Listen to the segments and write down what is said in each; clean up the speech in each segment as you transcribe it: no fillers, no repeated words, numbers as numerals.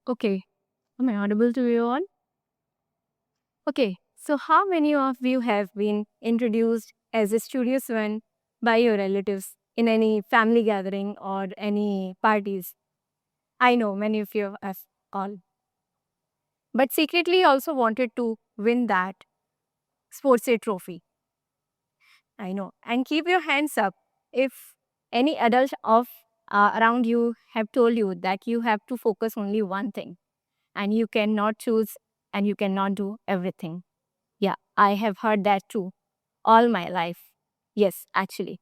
Okay, am I audible to you all? Okay, so how many of you have been introduced as a studious one by your relatives in any family gathering or any parties? I know many of you have all, but secretly also wanted to win that sports day trophy. I know. And keep your hands up if any adult of around you have told you that you have to focus only one thing and you cannot choose and you cannot do everything. Yeah, I have heard that too all my life. Yes, actually.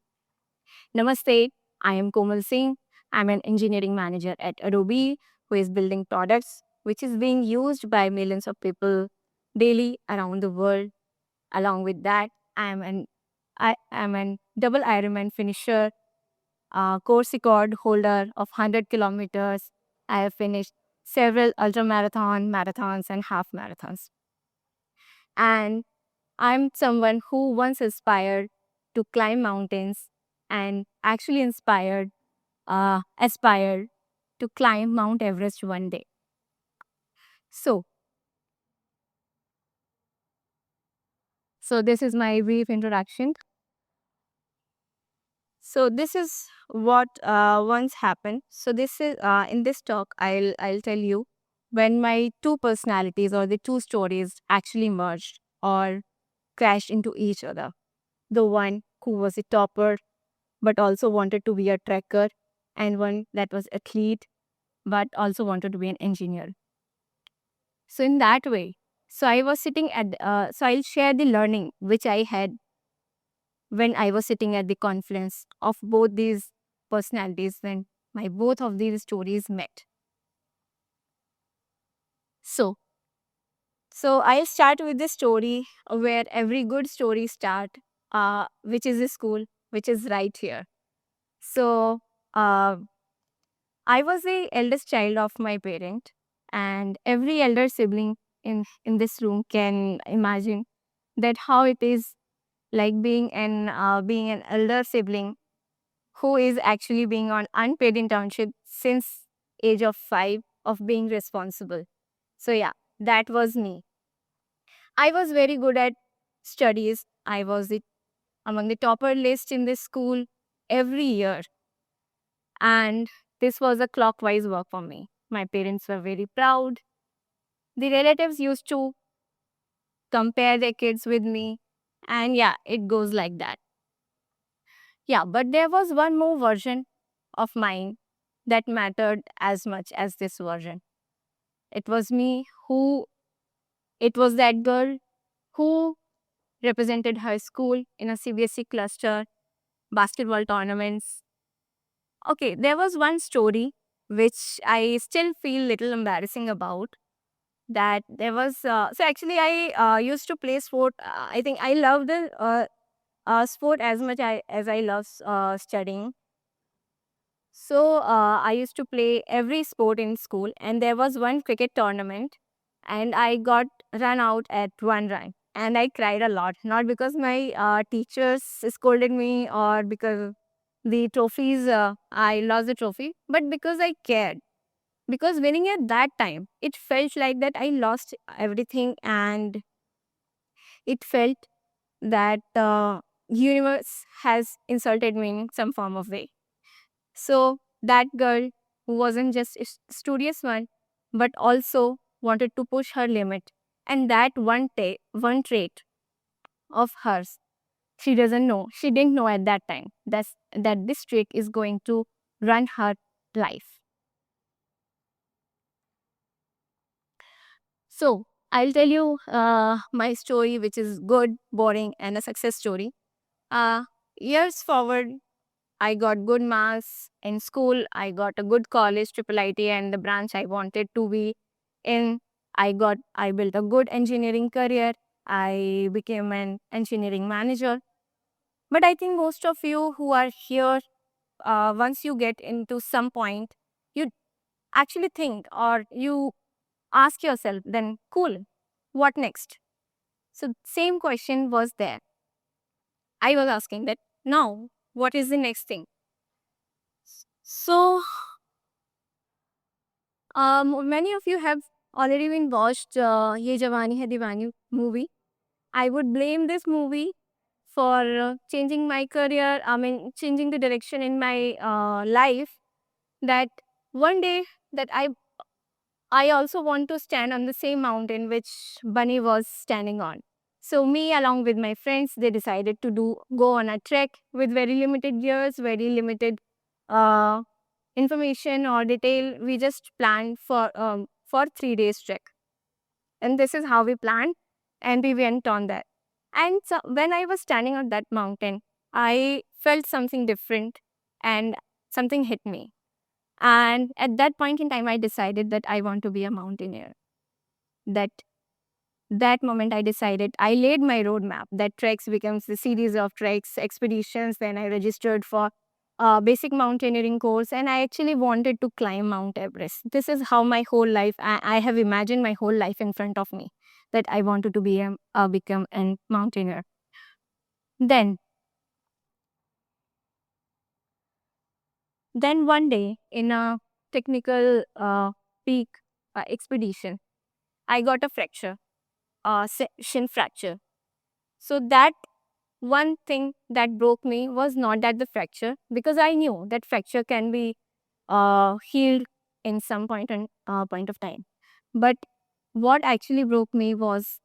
Namaste, I am Komal Singh. I'm an engineering manager at Adobe who is building products which is being used by millions of people daily around the world. Along with that, I am an double Ironman finisher, course record holder of 100 kilometers. I have finished several marathons, and half marathons. And I'm someone who once aspired to climb mountains and actually aspired to climb Mount Everest one day. So, so this is my brief introduction. So this is what once happened. So this is in this talk I'll tell you when my two personalities or the two stories actually merged or crashed into each other. The one who was a topper but also wanted to be a trekker, and one that was athlete but also wanted to be an engineer. So in that way, so I was sitting at so I'll share the learning which I had when I was sitting at the confluence of both these personalities when my both of these stories met. So, so I'll start with the story where every good story start, which is a school, which is right here. So, uh, I was the eldest child of my parent, and every elder sibling in this room can imagine that how it is like being an elder sibling who is actually being on unpaid internship since age of 5 of being responsible. So yeah, that was me. I was very good at studies. I was among the topper list in this school every year, and this was a clockwise work for me. My parents were very proud. The relatives used to compare their kids with me, and yeah, it goes like that. Yeah, but there was one more version of mine that mattered as much as this version. It was me who, it was that girl who represented her school in a CBSE cluster, basketball tournaments. Okay, there was one story which I still feel little embarrassing about. That there was, so actually I used to play sport. I think I love the sport as much as I love studying. So I used to play every sport in school, and there was one cricket tournament, and I got run out at one run, and I cried a lot. Not because my teachers scolded me or because the trophies I lost the trophy, but because I cared. Because winning at that time, it felt like that I lost everything, and it felt that universe has insulted me in some form of way. So that girl who wasn't just a studious one, but also wanted to push her limit. And that one trait of hers, she doesn't know, she didn't know at that time that this trait is going to run her life. So I'll tell you my story, which is good, boring, and a success story. Uh, Years forward, I got good marks in school. I got a good college, triple IT, and the branch I wanted to be in. I built a good engineering career. I became an engineering manager. But I think most of you who are here, once you get into some point, you actually think or you ask yourself, then cool, what next? So same question was there. I was asking that now, what is the next thing? So, many of you have already been watched Ye Jawani Hai Diwani movie. I would blame this movie for changing my career. I mean, changing the direction in my life. That one day that I also want to stand on the same mountain which Bunny was standing on. So me along with my friends, they decided to go on a trek with very limited gears, very limited uh, information or detail. We just planned for 3 days trek, and this is how we planned, and we went on that. And so when I was standing on that mountain, I felt something different, and something hit me. And at that point in time, I decided that I want to be a mountaineer. That that moment I decided, I laid my roadmap. That treks becomes the series of treks, expeditions. Then I registered for a basic mountaineering course, and I actually wanted to climb Mount Everest. This is how my whole life, I have imagined my whole life in front of me, that I wanted to be become a mountaineer. Then, then one day in a technical peak expedition, I got a fracture, shin fracture. So that one thing that broke me was not that the fracture, because I knew that fracture can be healed in some point of time. But what actually broke me was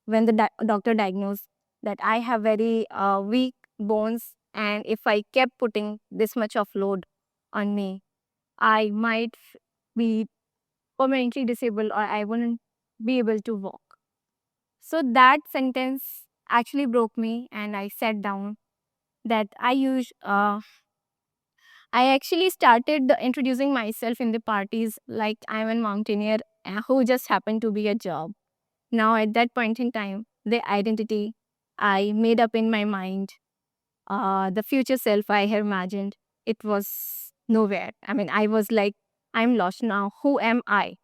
when the doctor diagnosed that I have very weak bones, and if I kept putting this much of load on me, I might be permanently disabled, or I wouldn't be able to walk. So that sentence actually broke me, and I sat down that I actually started introducing myself in the parties like I'm a mountaineer who just happened to be a job. Now at that point in time, the identity I made up in my mind, the future self I had imagined, it was nowhere. I mean, I was like, I'm lost now. Who am I?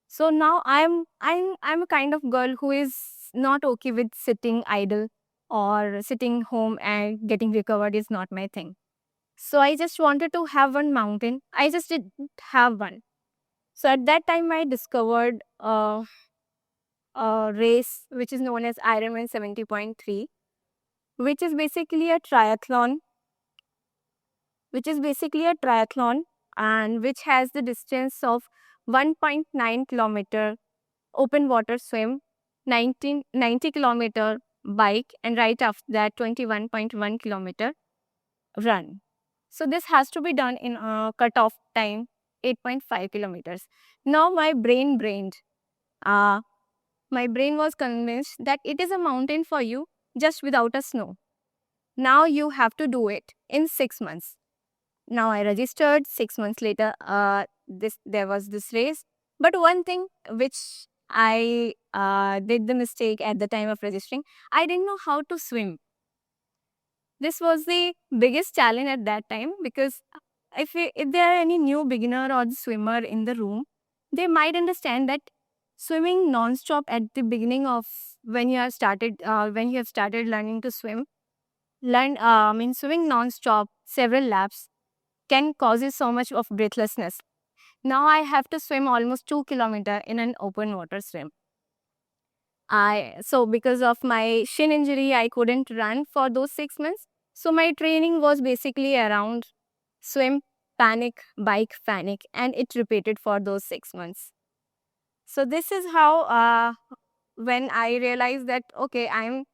So now I'm a kind of girl who is not okay with sitting idle, or sitting home and getting recovered is not my thing. So I just wanted to have one mountain. I just didn't have one. So at that time, I discovered a race which is known as Ironman 70.3, which is basically a triathlon, and which has the distance of 1.9 kilometer open water swim, 90 kilometer bike, and right after that 21.1 kilometer run. So this has to be done in a cutoff time, 8.5 kilometers. Now uh, my brain was convinced that it is a mountain for you just without a snow. Now you have to do it in 6 months. Now I registered 6 months later. There was this race, but one thing which I did the mistake at the time of registering, I didn't know how to swim. This was the biggest challenge at that time, because if there are any new beginner or swimmer in the room, they might understand that swimming non-stop at the beginning of when you have started learning to swim, swimming non-stop several laps can causes so much of breathlessness. Now I have to swim almost 2 kilometers in an open water swim. So because of my shin injury, I couldn't run for those 6 months. So my training was basically around swim, panic, bike, panic, and it repeated for those 6 months. So this is how when I realized that okay, I'm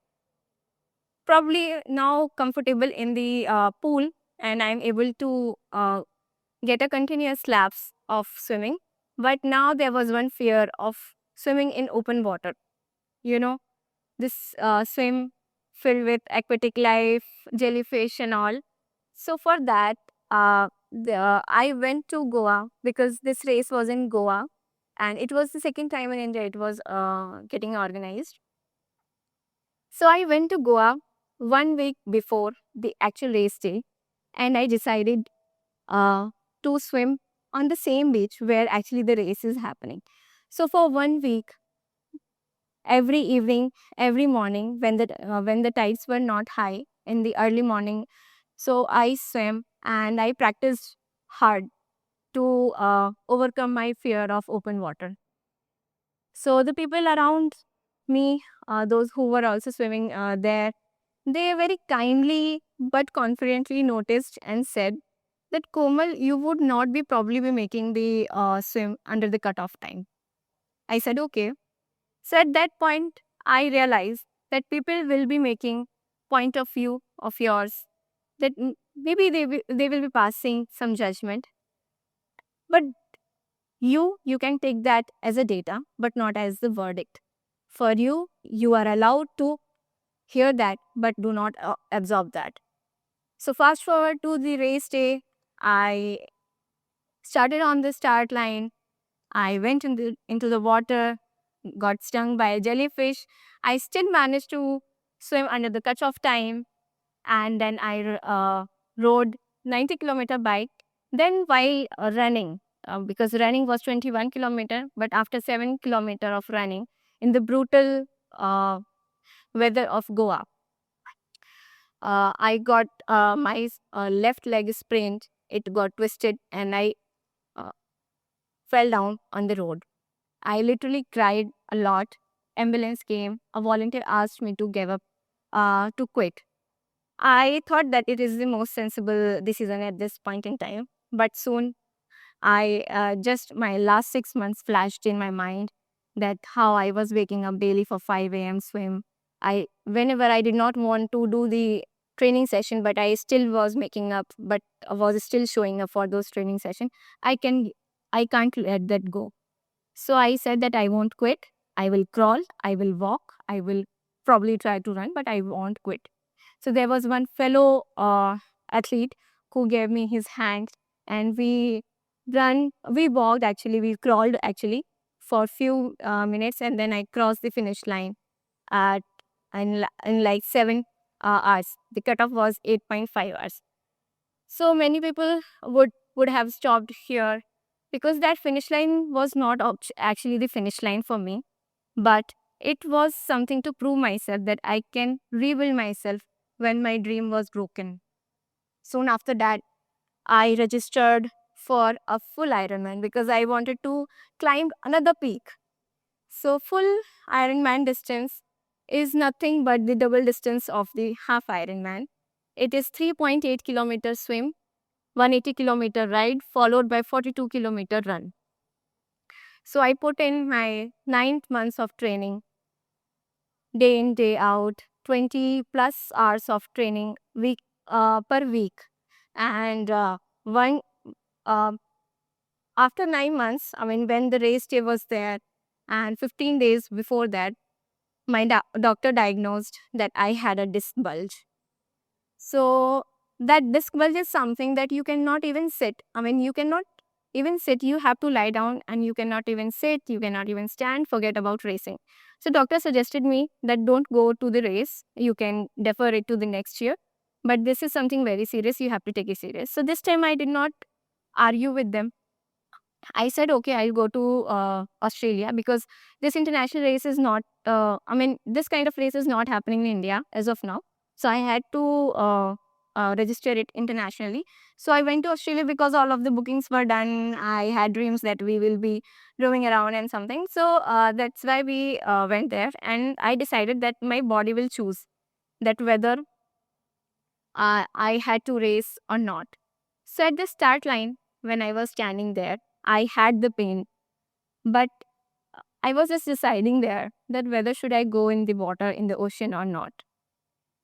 probably now comfortable in the pool, and I'm able to get a continuous laps of swimming. But now there was one fear of swimming in open water. You know, this swim filled with aquatic life, jellyfish, and all. So for that, I went to Goa because this race was in Goa, and it was the second time in India it was getting organized. So I went to Goa 1 week before the actual race day, and I decided uh, to swim on the same beach where actually the race is happening. So for 1 week, every evening, every morning, when the tides were not high in the early morning, so I swam and I practiced hard to overcome my fear of open water. So the people around me, those who were also swimming there, they very kindly but confidently noticed and said that Komal, you would not be probably be making the swim under the cutoff time. I said okay. So at that point, I realized that people will be making point of view of yours, that maybe they will be passing some judgment, but you can take that as a data, but not as the verdict. For you, you are allowed to hear that, but do not absorb that. So fast forward to the race day, I started on the start line. I went into the water, got stung by a jellyfish. I still managed to swim under the cutoff time, and then I rode 90-kilometer bike. Then while running, because running was 21-kilometer, but after 7 kilometer of running in the brutal uh, weather of Goa, I got my left leg sprained. It got twisted, and I uh, fell down on the road. I literally cried a lot. Ambulance came. A volunteer asked me to give up, to quit. I thought that it is the most sensible decision at this point in time. But soon, I just my last 6 months flashed in my mind that how I was waking up daily for 5 a.m. swim. I whenever I did not want to do the training session, but I still was making up, but was still showing up for those training session. I can't let that go. So I said that I won't quit. I will crawl, I will walk, I will probably try to run, but I won't quit. So there was one fellow athlete who gave me his hand, and we walked actually, we crawled actually for few minutes, and then I crossed the finish line at in like 7 hours. The cutoff was 8.5 hours. So many people would have stopped here because that finish line was not actually the finish line for me, but it was something to prove myself that I can rebuild myself when my dream was broken. Soon after that, I registered for a full Ironman because I wanted to climb another peak. So, full Ironman distance is nothing but the double distance of the half Ironman. It is 3.8 kilometer swim, 180-kilometer ride, followed by 42-kilometer run. So, I put in my 9 months of training, day in, day out, 20 plus hours of training per week. And one uh, after 9 months, I mean, when the race day was there, and 15 days before that, my doctor diagnosed that I had a disc bulge. So that disc bulge is something that you cannot even sit. I mean, you cannot even sit. You have to lie down, and you cannot even sit. You cannot even stand. Forget about racing. So doctor suggested me that don't go to the race. You can defer it to the next year. But this is something very serious. You have to take it serious. So this time I did not argue with them. I said, okay, I'll go to Australia because this international race is not, I mean, this kind of race is not happening in India as of now. So I had to register it internationally. So I went to Australia because all of the bookings were done. I had dreams that we will be roaming around and something. So that's why we went there. And I decided that my body will choose that whether I had to race or not. So at the start line, when I was standing there, I had the pain, but I was just deciding there that whether should I go in the water in the ocean or not.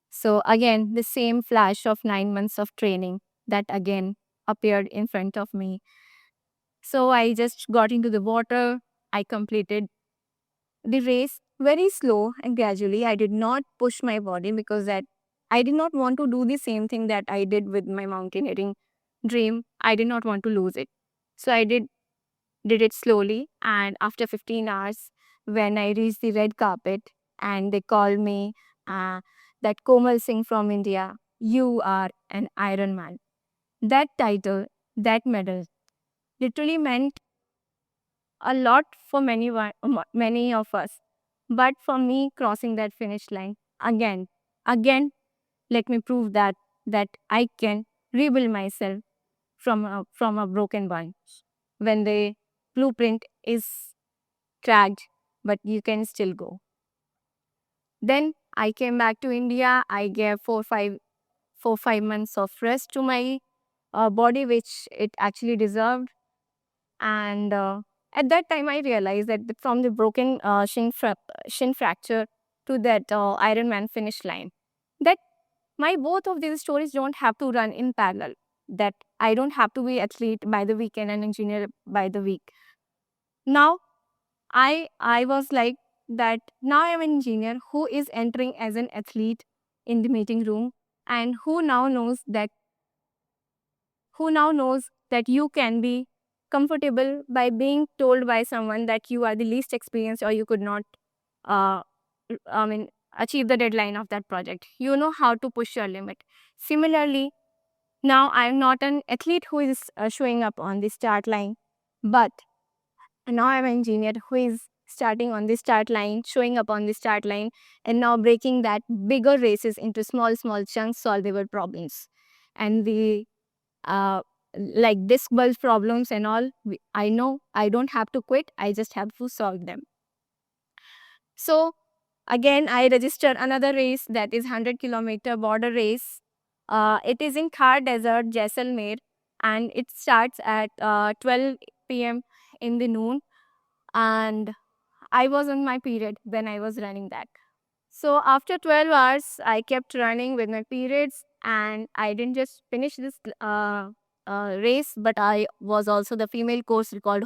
So again, the same flash of 9 months of training that again appeared in front of me. So I just got into the water. I completed the race very slow and gradually. I did not push my body because that I did not want to do the same thing that I did with my mountaineering dream. I did not want to lose it. So I did it slowly, and after 15 hours, when I reached the red carpet and they called me uh, that Komal Singh from India, you are an Iron Man. That title, that medal literally meant a lot for many of us. But for me, crossing that finish line again, let me prove that I can rebuild myself from a broken one, when the blueprint is cracked, but you can still go. Then I came back to India. I gave 4 5 months of rest to my body, which it actually deserved. And at that time, I realized that from the broken shin fracture to that Ironman finish line, that my both of these stories don't have to run in parallel. That I don't have to be athlete by the weekend and engineer by the week. Now I was like that. Now I'm an engineer who is entering as an athlete in the meeting room, and who now knows that you can be comfortable by being told by someone that you are the least experienced or you could not uh, I mean achieve the deadline of that project. You know how to push your limit. Similarly, now I'm not an athlete who is showing up on the start line, but now I'm an engineer who is starting on the start line, showing up on the start line, and now breaking that bigger races into small chunks, solvable problems. And the uh, like disk bulge problems and all, I know I don't have to quit. I just have to solve them. So again, I registered another race, that is 100-kilometer border race. It is in Thar Desert, Jaisalmer, and it starts at 12 p.m. in the noon. And I was on my period when I was running that. So after 12 hours, I kept running with my periods, and I didn't just finish this race, but I was also the female course record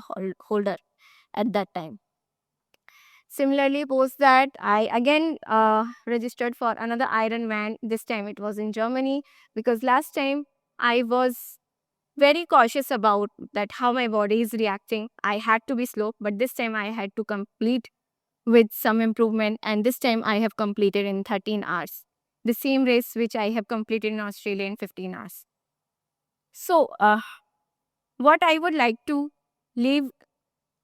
holder at that time. Similarly, post that, I again registered for another Ironman. This time it was in Germany, because last time I was very cautious about that how my body is reacting. I had to be slow, but this time I had to complete with some improvement, and this time I have completed in 13 hours. The same race which I have completed in Australia in 15 hours. So, what I would like to leave,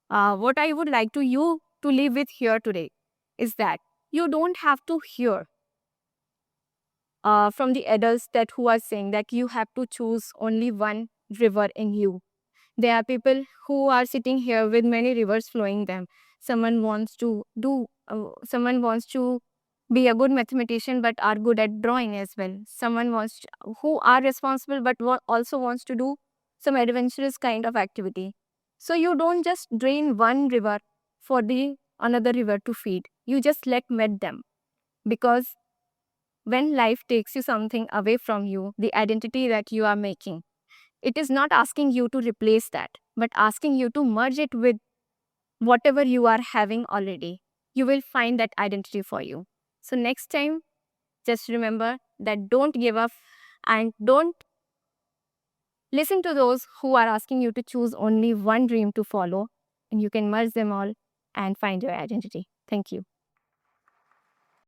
what I would like to you to leave with here today is that you don't have to hear from the adults that who are saying that you have to choose only one river in you. There are people who are sitting here with many rivers flowing them. Someone wants to be a good mathematician but are good at drawing as well. Who are responsible but also wants to do some adventurous kind of activity. So you don't just drain one river for the another river to feed. You just let met them, because when life takes you something away from you, the identity that you are making, it is not asking you to replace that, but asking you to merge it with whatever you are having already. You will find that identity for you. So, next time, just remember that don't give up, and don't listen to those who are asking you to choose only one dream to follow, and you can merge them all and find your identity. Thank you.